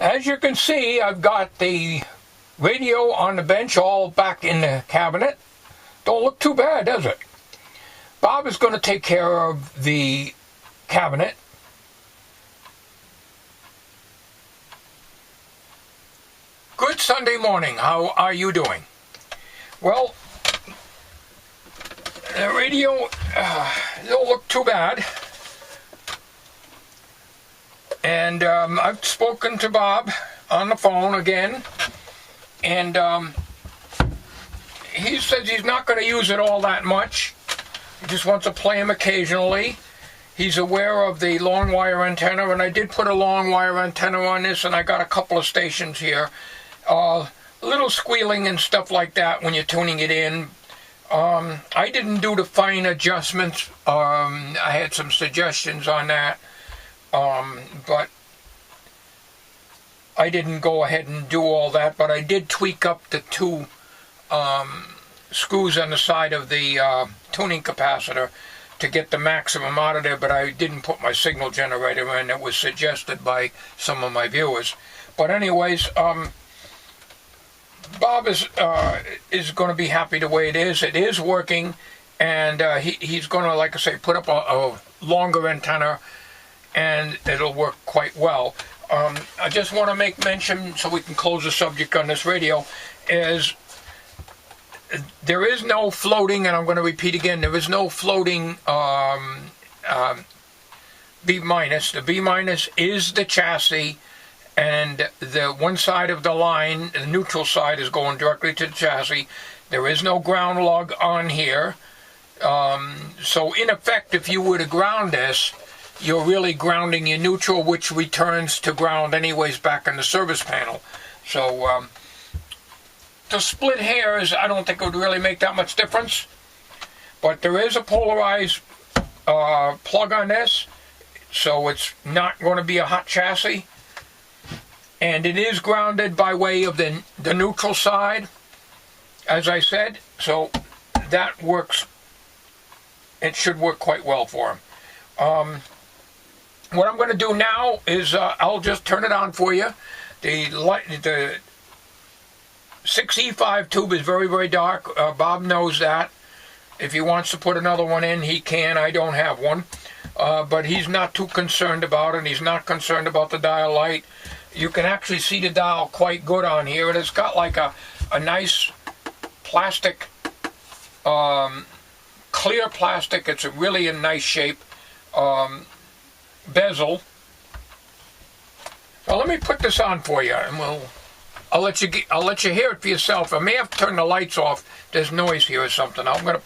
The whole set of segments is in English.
As you can see, I've got the radio on the bench all back in the cabinet. Don't look too bad, does it? Bob is going to take care of the cabinet. Good Sunday morning. How are you doing? Well, the radio don't look too bad. And I've spoken to Bob on the phone again, and he says he's not going to use it all that much. He just wants to play him occasionally. He's aware of the long wire antenna, and I did put a long wire antenna on this, and I got a couple of stations here. A little squealing and stuff like that when you're tuning it in. I didn't do the fine adjustments. I had some suggestions on that. But I didn't go ahead and do all that, but I did tweak up the two screws on the side of the tuning capacitor to get the maximum out of there, but I didn't put my signal generator in. It was suggested by some of my viewers. But anyways, Bob is going to be happy the way it is. It is working, and he's going to, like I say, put up a longer antenna, and it'll work quite well. I just want to make mention, so we can close the subject on this radio, is there is no floating, and I'm going to repeat again, there is no floating B minus. The B minus is the chassis, and the one side of the line, the neutral side, is going directly to the chassis. There is no ground lug on here. So in effect, if you were to ground this, you're really grounding your neutral, which returns to ground anyways back in the service panel. So to split hairs, I don't think it would really make that much difference. But there is a polarized plug on this, so it's not going to be a hot chassis. And it is grounded by way of the neutral side, as I said. So that works. It should work quite well for him. What I'm going to do now is I'll just turn it on for you. The 6E5 tube is very, very dark. Bob knows that. If he wants to put another one in, he can. I don't have one. But he's not too concerned about it. He's not concerned about the dial light. You can actually see the dial quite good on here. And it's got like a nice plastic, clear plastic. It's really a nice shape. Bezel. Well, let me put this on for you, and I'll let you hear it for yourself. I may have to turn the lights off. There's noise here or something. I'm gonna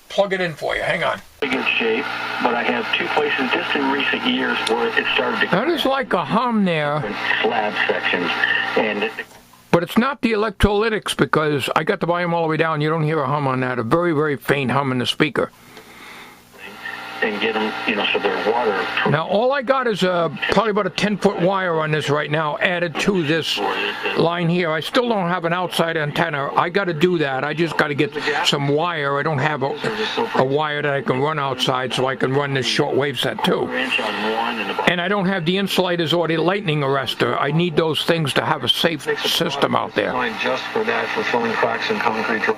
plug it in for you. Hang on. In shape, but I have two places just in recent years where it started to. That is like a hum there. Slab sections, but it's not the electrolytics, because I got the volume all the way down. You don't hear a hum on that. A very, very faint hum in the speaker. And get them, so they're water. Now, all I got is probably about a 10-foot wire on this right now, added to this line here. I still don't have an outside antenna. I got to do that. I just got to get some wire. I don't have a wire that I can run outside, so I can run this shortwave set too. And I don't have the insulators or the lightning arrestor. I need those things to have a safe system out there. Just for that, for filling cracks in concrete.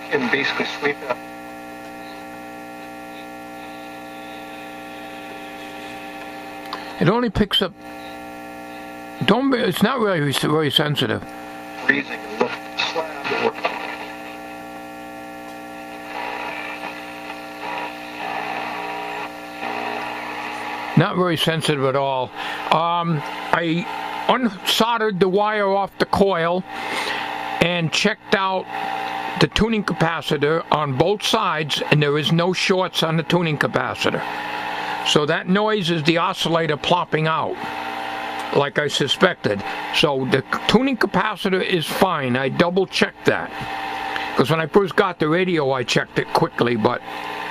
And basically sweep up. It only picks up. It's not really very sensitive. Freezing and lift the slab. Not very sensitive at all. I unsoldered the wire off the coil and checked out the tuning capacitor on both sides, and there is no shorts on the tuning capacitor. So that noise is the oscillator plopping out, like I suspected. So the tuning capacitor is fine. I double checked that, because when I first got the radio I checked it quickly, but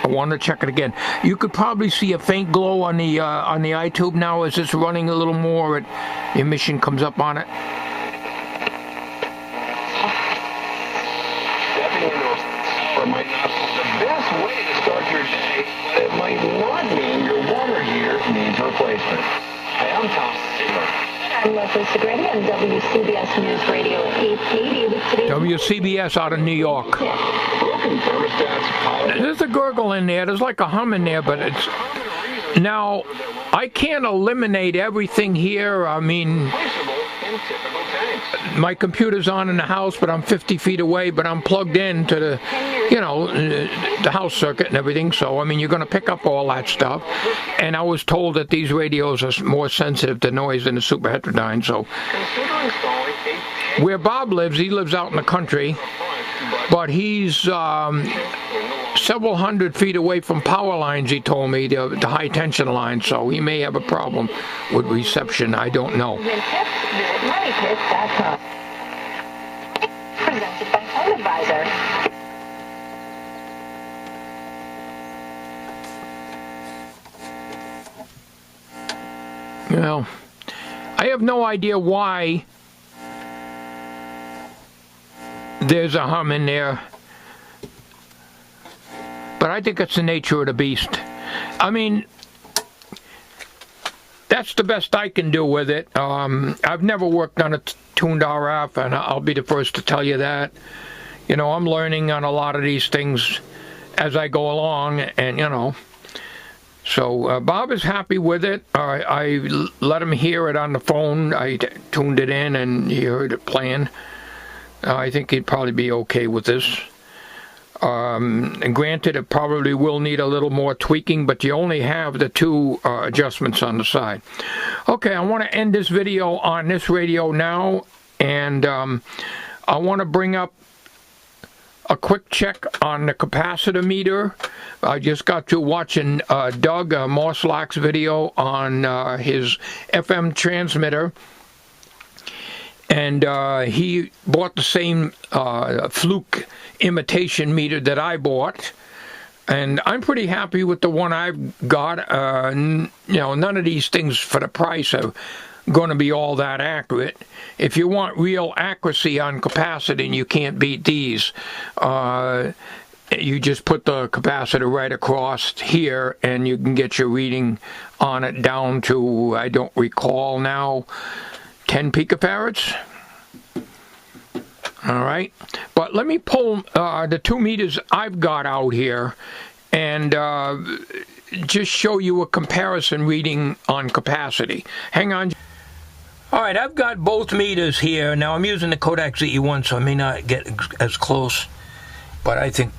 I wanted to check it again. You could probably see a faint glow on the iTube now as it's running a little more. The emission comes up on it. Or might not be the best way to start your day, but it might not mean your water heater needs I'm Leslie Segretti on WCBS News Radio 880 with today's WCBS out of New York. There's a gurgle in there. There's like a hum in there, but it's... Now, I can't eliminate everything here. I mean, my computer's on in the house, but I'm 50 feet away, but I'm plugged in to the, you know, the house circuit and everything. So, I mean, you're going to pick up all that stuff. And I was told that these radios are more sensitive to noise than the super heterodyne. So, where Bob lives, he lives out in the country, but he's several hundred feet away from power lines, he told me, the high tension lines, so he may have a problem with reception. I don't know. MoneyPit.com. Presented by Home Advisor. Well, I have no idea why there's a hum in there, but I think it's the nature of the beast. I mean, that's the best I can do with it. I've never worked on a tuned RF, and I'll be the first to tell you that. You know, I'm learning on a lot of these things as I go along, and you know. So Bob is happy with it. I let him hear it on the phone. I tuned it in, and he heard it playing. I think he'd probably be okay with this. And granted, it probably will need a little more tweaking, but you only have the two adjustments on the side. Okay, I want to end this video on this radio now, and I want to bring up a quick check on the capacitor meter. I just got to watching Doug Morslack's video on his FM transmitter, and he bought the same fluke imitation meter that I bought, and I'm pretty happy with the one I've got. You know, none of these things for the price are going to be all that accurate. If you want real accuracy on capacitor, you can't beat these. You just put the capacitor right across here, and you can get your reading on it down to, I don't recall now, 10 picofarads. All right, but let me pull the 2 meters I've got out here and just show you a comparison reading on capacity. Hang on. All right, I've got both meters here. Now I'm using the Kodak ZE1, so I may not get as close, but I think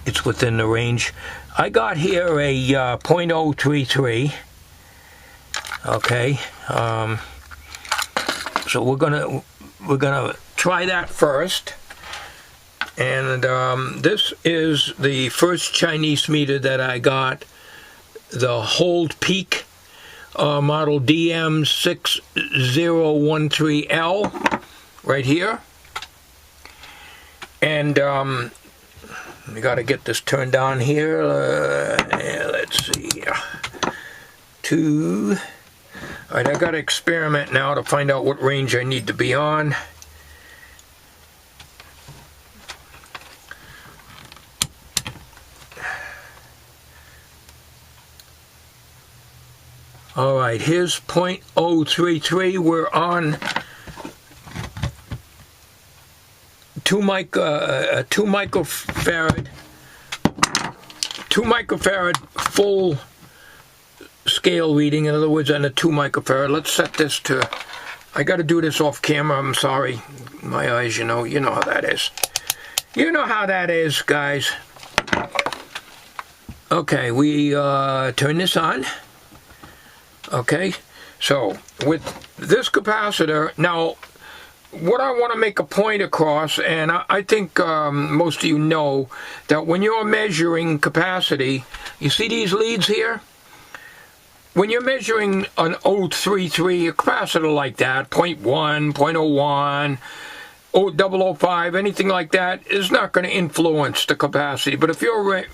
it's within the range. I got here a 0.033. Okay, so we're gonna try that first, and this is the first Chinese meter that I got, the Hold Peak model DM6013L right here, and we got to get this turned on here. Let's see, 2. All right, I got to experiment now to find out what range I need to be on. All right, here's 0.033. We're on 2 microfarad full scale reading. In other words, on a 2 microfarad. Let's set this to. I got to do this off camera. I'm sorry, my eyes. You know how that is. You know how that is, guys. Okay, we turn this on. Okay, so with this capacitor, now what I want to make a point across, and I think most of you know that when you're measuring capacity, you see these leads here? When you're measuring an 033, a capacitor like that, 0.1, 0.01, 0.005, anything like that, is not going to influence the capacity. But if you're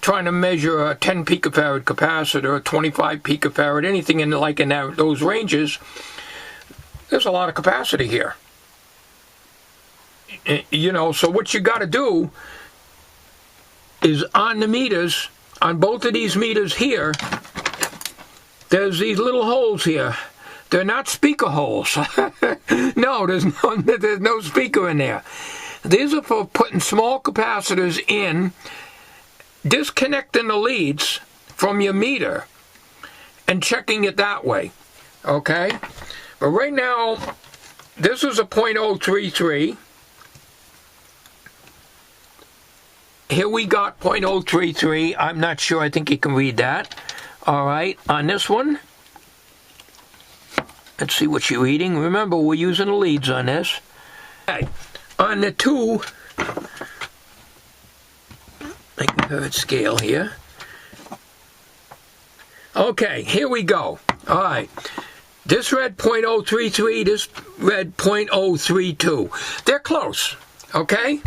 trying to measure a 10 picofarad capacitor, a 25 picofarad, anything in those ranges, there's a lot of capacity here. You know, so what you got to do is on the meters, on both of these meters here, there's these little holes here. They're not speaker holes. No, there's no speaker in there. These are for putting small capacitors in, disconnecting the leads from your meter, and checking it that way. Okay? But right now, this is a 0.033. Here we got 0.033. I'm not sure. I think you can read that. All right. On this one, let's see what you're reading. Remember, we're using the leads on this. Okay. On the 2, megahertz scale here. Okay, here we go. All right. This read 0.033, this read 0.032. They're close, okay?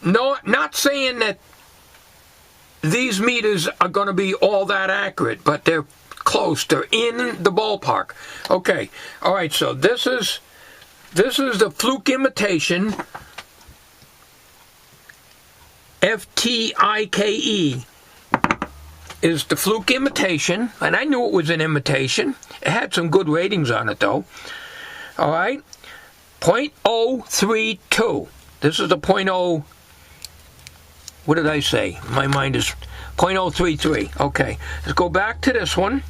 No, not saying that these meters are going to be all that accurate, but they're close. They're in the ballpark. Okay, all right, so this is the fluke imitation, FTIKE. Is the fluke imitation, and I knew it was an imitation. It had some good ratings on it, though. All right, 0.032. This is the 0.0. What did I say? My mind is 0.033. Okay, let's go back to this one.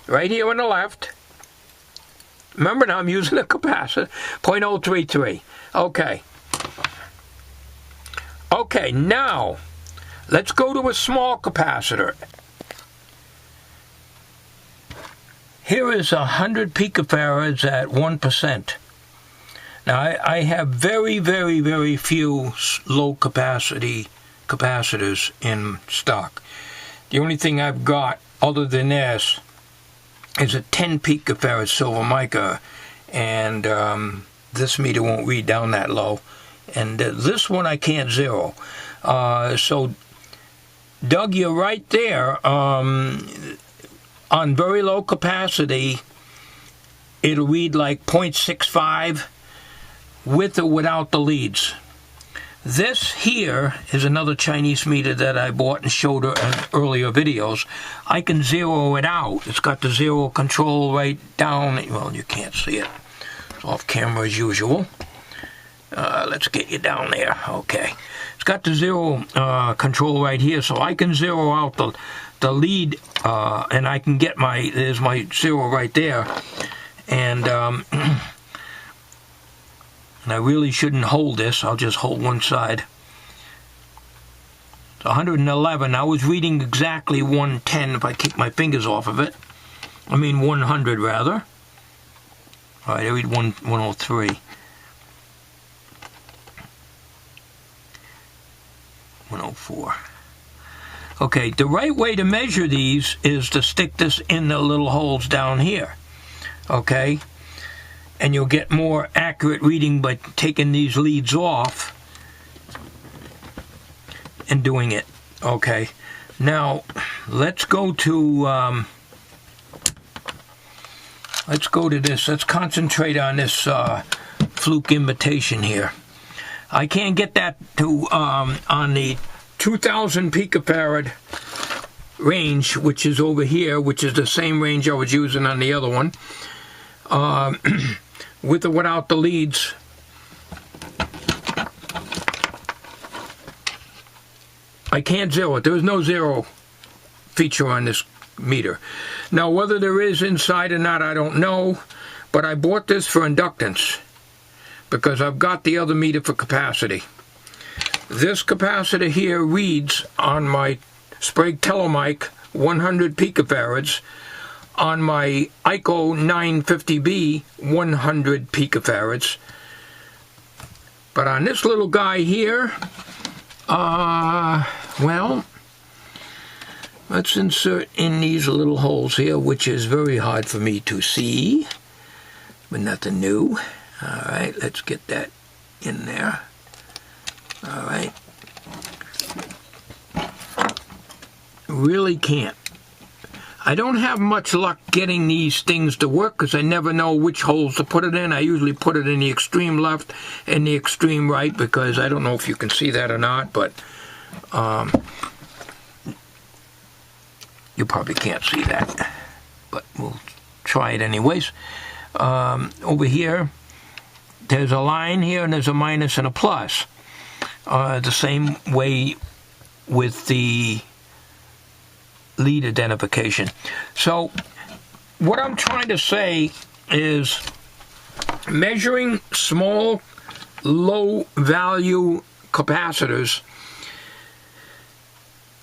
Right here on the left. Remember now, I'm using a capacitor. 0.033. Okay. Okay, now let's go to a small capacitor. Here is 100 picofarads at 1%. Now, I have very, very, very few low capacity capacitors in stock. The only thing I've got other than this is a 10 picofarad silver mica, and this meter won't read down that low. And this one I can't zero. So, Doug, you're right there. On very low capacity, it'll read like 0.65 with or without the leads. This here is another Chinese meter that I bought and showed her in earlier videos. I can zero it out. It's got the zero control right down. Well, you can't see it. It's off camera as usual. Let's get you down there. Okay. It's got the zero control right here, so I can zero out the lead, and I can get there's my zero right there. And I really shouldn't hold this. I'll just hold one side. It's 111. I was reading exactly 110 if I kick my fingers off of it. I mean 100 rather. All right, I read 103. 104. Okay, the right way to measure these is to stick this in the little holes down here. Okay? And you'll get more accurate reading by taking these leads off and doing it. Okay. Now, let's go to this. Let's concentrate on this fluke imitation here. I can't get that to on the 2,000 picofarad range, which is over here, which is the same range I was using on the other one. With or without the leads. I can't zero it. There is no zero feature on this meter. Now, whether there is inside or not, I don't know, but I bought this for inductance because I've got the other meter for capacity. This capacitor here reads on my Sprague Telemic 100 picofarads, on my ICO 950B 100 picofarads. But on this little guy here, well, let's insert in these little holes here, which is very hard for me to see, but nothing new. All right, let's get that in there. All right. Really can't. I don't have much luck getting these things to work because I never know which holes to put it in. I usually put it in the extreme left and the extreme right because I don't know if you can see that or not, but you probably can't see that. but we'll try it anyways. Over here, there's a line here, and there's a minus and a plus. The same way with the lead identification. So what I'm trying to say is measuring small, low value capacitors,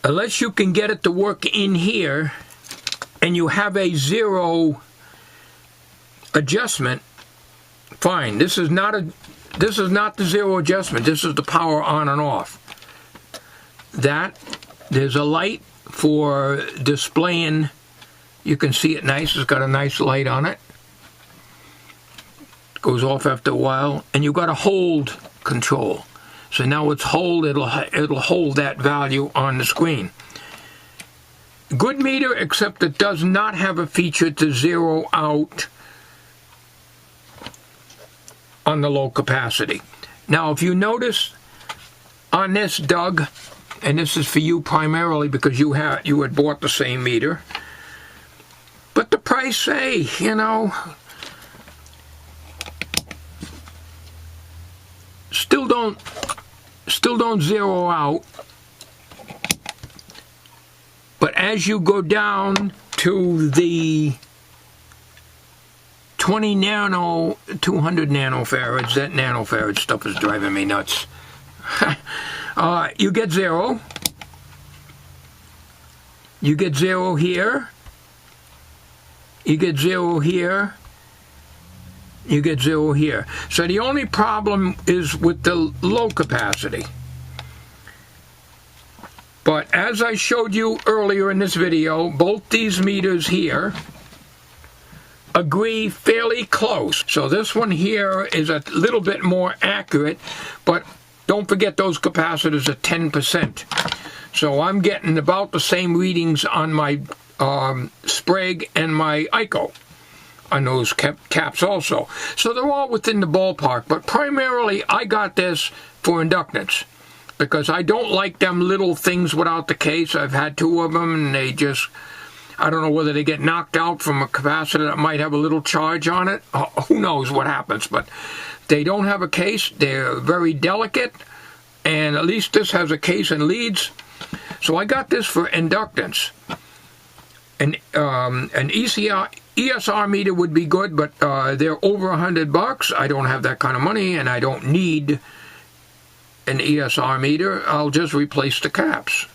unless you can get it to work in here and you have a zero adjustment, fine. This is not the zero adjustment. This is the power on and off. There's a light for displaying. You can see it nice. It's got a nice light on it. It goes off after a while, and you've got a hold control. So now it's hold. It'll hold that value on the screen. Good meter, except it does not have a feature to zero out on the low capacity. Now, if you notice on this, Doug, and this is for you primarily because you had bought the same meter, but the price say, you know, still don't zero out. But as you go down to the 20 nano, 200 nanofarads, that nanofarad stuff is driving me nuts. You get zero. You get zero here. You get zero here. You get zero here. So the only problem is with the low capacity. But as I showed you earlier in this video, both these meters here agree fairly close. So this one here is a little bit more accurate, but don't forget those capacitors are 10%. So I'm getting about the same readings on my Sprague and my ICO on those caps also. So they're all within the ballpark, but primarily I got this for inductance, because I don't like them little things without the case. I've had two of them, and they just, I don't know whether they get knocked out from a capacitor that might have a little charge on it. Who knows what happens, but they don't have a case. They're very delicate, and at least this has a case and leads. So I got this for inductance. An ESR meter would be good, but they're over $100. I don't have that kind of money, and I don't need an ESR meter. I'll just replace the caps.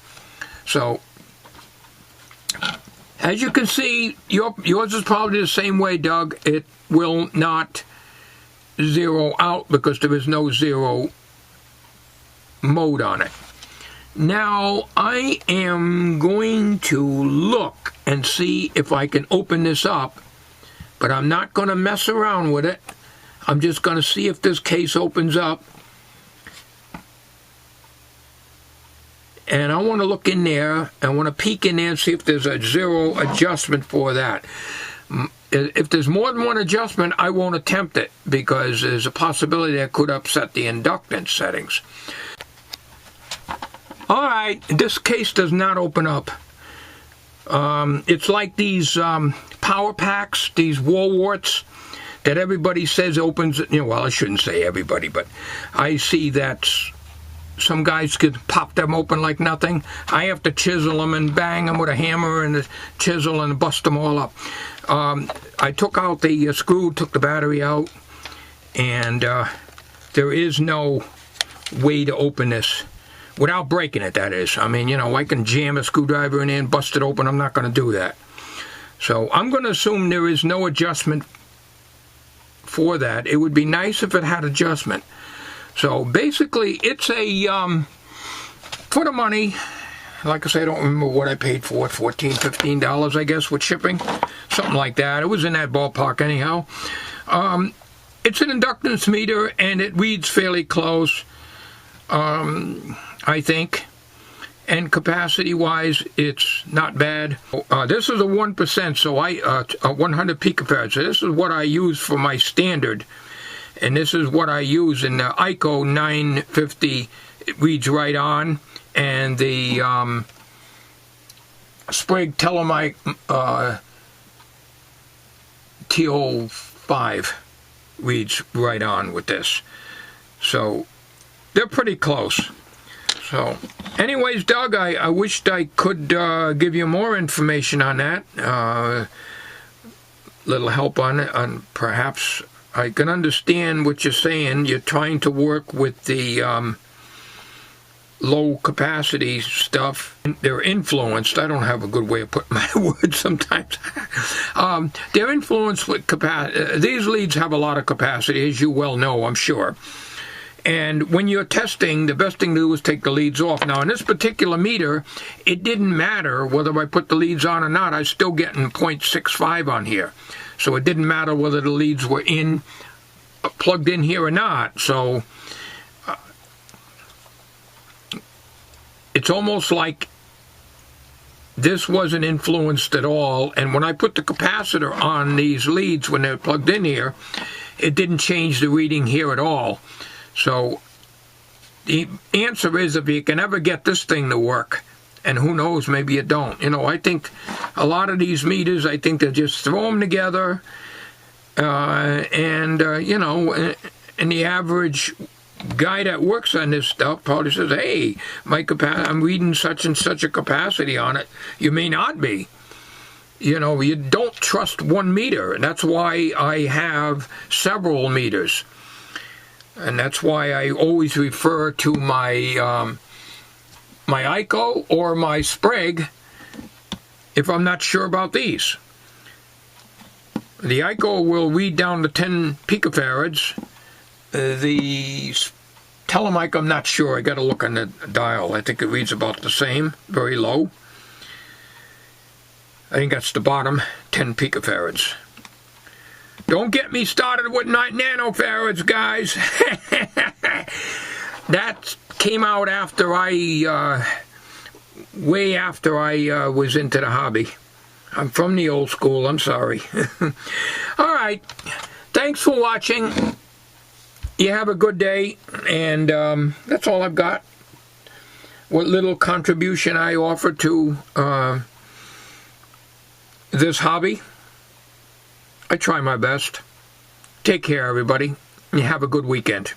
So as you can see, yours is probably the same way, Doug. It will not zero out because there is no zero mode on it. Now I am going to look and see if I can open this up, but I'm not going to mess around with it. I'm just going to see if this case opens up. And I want to look in there, I want to peek in there and see if there's a zero adjustment for that. If there's more than one adjustment, I won't attempt it, because there's a possibility that could upset the inductance settings. Alright, this case does not open up. It's like these power packs, these wall warts, that everybody says opens, you know, well, I shouldn't say everybody, but I see that some guys could pop them open like nothing. I have to chisel them and bang them with a hammer and a chisel and bust them all up. I took out the screw, took the battery out, and there is no way to open this without breaking it, that is. I mean, you know, I can jam a screwdriver in there and bust it open. I'm not going to do that. So I'm going to assume there is no adjustment for that. It would be nice if it had adjustment. So basically, it's a, for the money, like I say, I don't remember what I paid for it, $14, $15, I guess, with shipping, something like that. It was in that ballpark anyhow. It's an inductance meter, and it reads fairly close, I think. And capacity-wise, it's not bad. This is a 1%, so 100 picofarads. So this is what I use for my standard. And this is what I use in the ICO 950. It reads right on. And the Sprague Telemic T05 reads right on with this. So they're pretty close. So anyways, Doug, I wished I could give you more information on that. Little help on it. Perhaps I can understand what you're saying. You're trying to work with the low capacity stuff. They're influenced. I don't have a good way of putting my words sometimes. They're influenced with capacity. These leads have a lot of capacity, as you well know, I'm sure. And when you're testing, the best thing to do is take the leads off. Now, in this particular meter, it didn't matter whether I put the leads on or not. I was still getting 0.65 on here. So it didn't matter whether the leads were plugged in here or not. So it's almost like this wasn't influenced at all. And when I put the capacitor on these leads when they're plugged in here, it didn't change the reading here at all. So the answer is, if you can ever get this thing to work, and who knows, maybe you don't. You know, I think a lot of these meters, I think they just throw them together, you know, and the average guy that works on this stuff probably says, hey, I'm reading such and such a capacity on it. You may not be. You know, you don't trust one meter, and that's why I have several meters. And that's why I always refer to my my ICO or my Sprague if I'm not sure about these. The ICO will read down to 10 picofarads. The Telemic, I'm not sure. I got to look on the dial. I think it reads about the same, very low. I think that's the bottom, 10 picofarads. Don't get me started with nanofarads, guys. That came out after way after I was into the hobby. I'm from the old school, I'm sorry. All right, thanks for watching. You have a good day, and that's all I've got. What little contribution I offer to this hobby. I try my best. Take care, everybody. You have a good weekend.